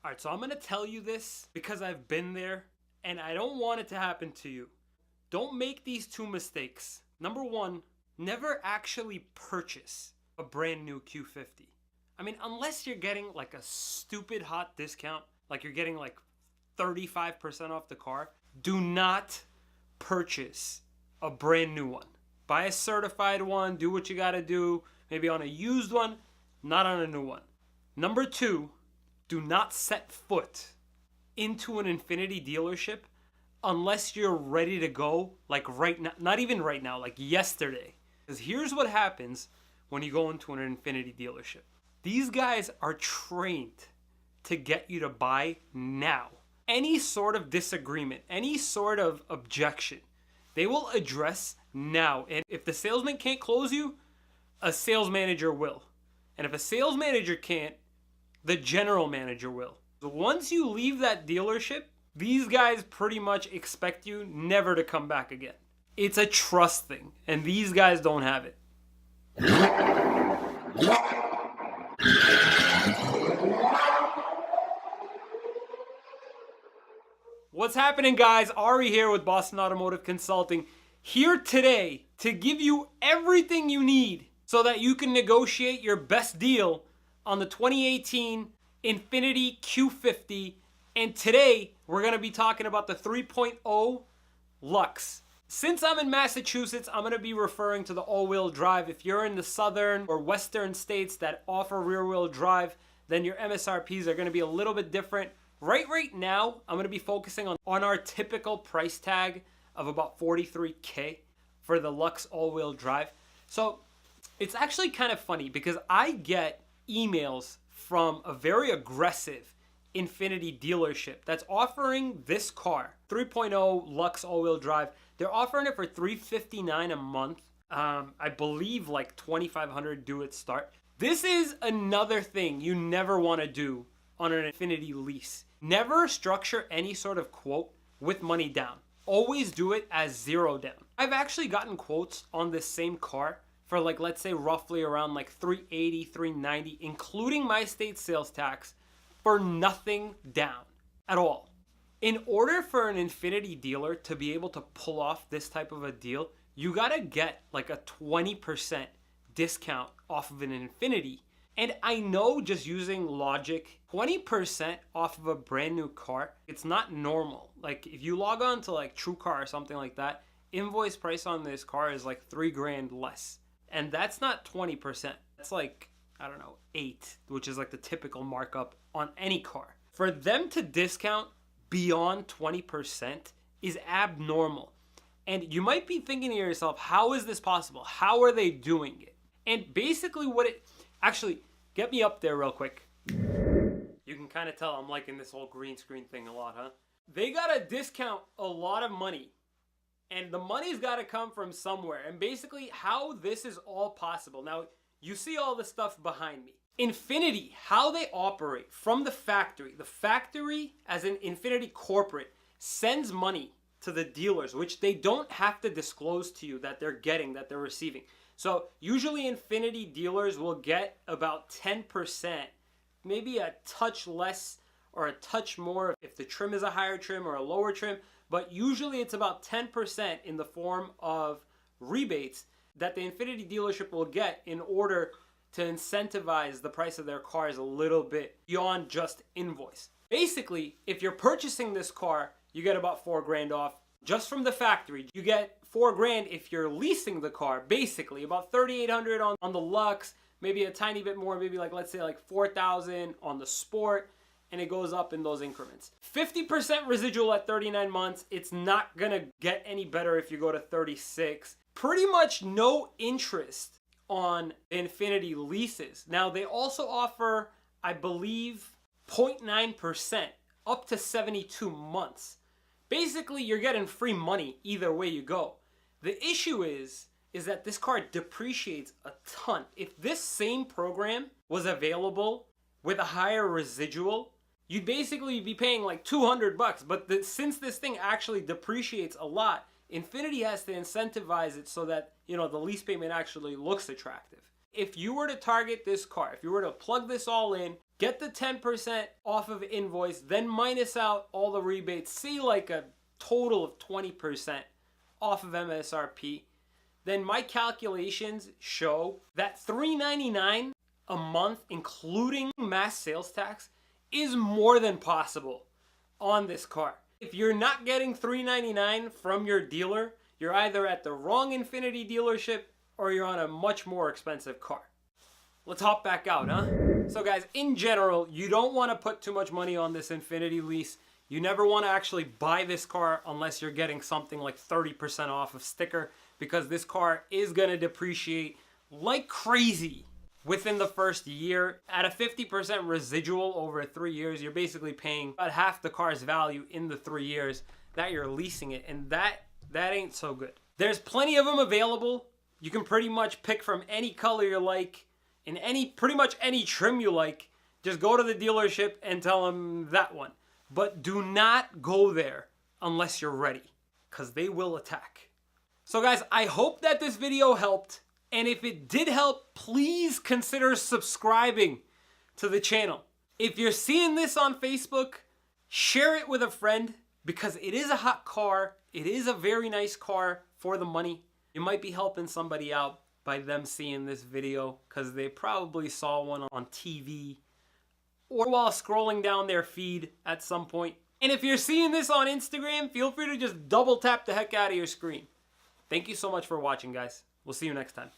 All right, so I'm going to tell you this because I've been there and I don't want it to happen to you. Don't make these two mistakes. Number one, never actually purchase a brand new Q50. I mean, unless you're getting like a stupid hot discount, like you're getting like 35% off the car, do not purchase a brand new one. Buy a certified one, do what you gotta do, maybe on a used one, not on a new one. Number two, do not set foot into an Infiniti dealership unless you're ready to go, like right now, not even right now, like yesterday. Because here's what happens when you go into an Infiniti dealership. These guys are trained to get you to buy now. Any sort of disagreement, any sort of objection, they will address now. And if the salesman can't close you, a sales manager will. And if a sales manager can't, the general manager will. So once you leave that dealership, these guys pretty much expect you never to come back again. It's a trust thing, and these guys don't have it. What's happening, guys? Ari here with Boston Automotive Consulting, here today to give you everything you need so that you can negotiate your best deal on the 2018 Infiniti Q50. And today we're going to be talking about the 3.0 Luxe. Since I'm in Massachusetts, I'm going to be referring to the all-wheel drive. If you're in the southern or western states that offer rear-wheel drive, then your MSRPs are going to be a little bit different. Right now, I'm going to be focusing on our typical price tag of about $43K for the Luxe all-wheel drive. So it's actually kind of funny because I get emails from a very aggressive Infiniti dealership that's offering this car, 3.0 Luxe all-wheel drive. They're offering it for $359 a month. I believe like $2,500 due at start. This is another thing you never want to do on an Infiniti lease. Never structure any sort of quote with money down. Always do it as zero down. I've actually gotten quotes on this same car for like, let's say roughly around like $380, $390, including my state sales tax, for nothing down at all. In order for an Infiniti dealer to be able to pull off this type of a deal, you gotta get like a 20% discount off of an Infiniti. And I know, just using logic, 20% off of a brand new car, it's not normal. Like if you log on to like TrueCar or something like that, invoice price on this car is like $3,000 less. And that's not 20%. That's like, I don't know, 8, which is like the typical markup on any car. For them to discount beyond 20% is abnormal. And you might be thinking to yourself, how is this possible? How are they doing it? And basically actually, get me up there real quick. You can kind of tell I'm liking this whole green screen thing a lot, huh? They gotta discount a lot of money. And the money's gotta come from somewhere. And basically how this is all possible. Now, you see all the stuff behind me. Infiniti, how they operate from the factory as an Infiniti corporate sends money to the dealers, which they don't have to disclose to you that they're getting, that they're receiving. So usually Infiniti dealers will get about 10%, maybe a touch less or a touch more if the trim is a higher trim or a lower trim, but usually it's about 10% in the form of rebates that the Infiniti dealership will get in order to incentivize the price of their cars a little bit beyond just invoice. Basically, if you're purchasing this car, you get about $4,000 off just from the factory. You get $4,000 if you're leasing the car, basically about $3,800 on the Luxe, maybe a tiny bit more, maybe like, let's say like $4,000 on the Sport, and it goes up in those increments. 50% residual at 39 months. It's not gonna get any better if you go to 36. Pretty much no interest on Infiniti leases. Now they also offer, I believe, 0.9% up to 72 months. Basically, you're getting free money either way you go. The issue is that this car depreciates a ton. If this same program was available with a higher residual, you'd basically be paying like $200. But since this thing actually depreciates a lot, Infiniti has to incentivize it so that, you know, the lease payment actually looks attractive. If you were to target this car, if you were to plug this all in, Get the 10% off of invoice, then minus out all the rebates. See like a total of 20% off of MSRP. Then my calculations show that $399 a month, including mass sales tax, is more than possible on this car. If you're not getting $399 from your dealer, you're either at the wrong Infiniti dealership or you're on a much more expensive car. Let's hop back out, huh? So guys, in general, you don't want to put too much money on this Infiniti lease. You never want to actually buy this car unless you're getting something like 30% off of sticker, because this car is going to depreciate like crazy within the first year. At a 50% residual over 3 years, you're basically paying about half the car's value in the 3 years that you're leasing it, and that ain't so good. There's plenty of them available. You can pretty much pick from any color you like, in pretty much any trim you like. Just go to the dealership and tell them that one. But do not go there unless you're ready, because they will attack. So guys, I hope that this video helped. And if it did help, please consider subscribing to the channel. If you're seeing this on Facebook, share it with a friend, because it is a hot car. It is a very nice car for the money. You might be helping somebody out by them seeing this video, because they probably saw one on TV or while scrolling down their feed at some point. And if you're seeing this on Instagram, feel free to just double tap the heck out of your screen. Thank you so much for watching, guys. We'll see you next time.